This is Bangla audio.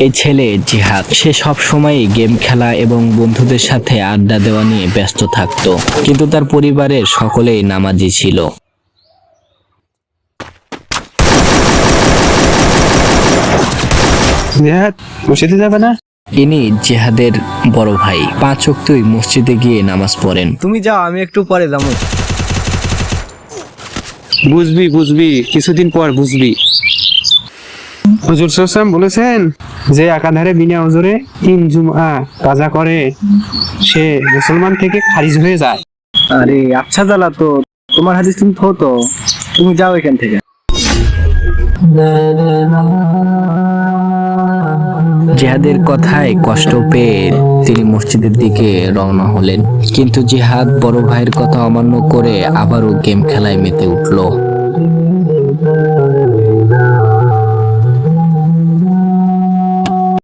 এই ছেলে জিহাদ, সে সব সময় গেম খেলা এবং বন্ধুদের সাথে আড্ডা দেওয়া নিয়ে ব্যস্ত থাকতো, কিন্তু তার পরিবারের সকলেই নামাজি ছিল। জিহাদ মসজিদে যাবে না? ইনি জিহাদের বড় ভাই, 5 ওয়াক্তই মসজিদে গিয়ে নামাজ পড়েন। তুমি যাও, আমি একটু পরে যাবো। বুঝবি বুঝবি, কিছুদিন পর বুঝবি। হুজুর সাল্লাল্লাহু বলেছেন যে একাধারে বিনা ওজরে 3 জুমআ কাজা করে সে মুসলমান থেকে খারিজ হয়ে যায়। আরে আচ্ছা জ্বালা তো, তোমার হাদিস তুমি তো তুমি যাও এখান থেকে। জিহাদের কথায় কষ্ট পেয়ে তিনি মসজিদের দিকে রওনা হলেন, কিন্তু জিহাদ বড় ভাইয়ের কথা অমান্য করে আবারও গেম খেলায় মেতে উঠল।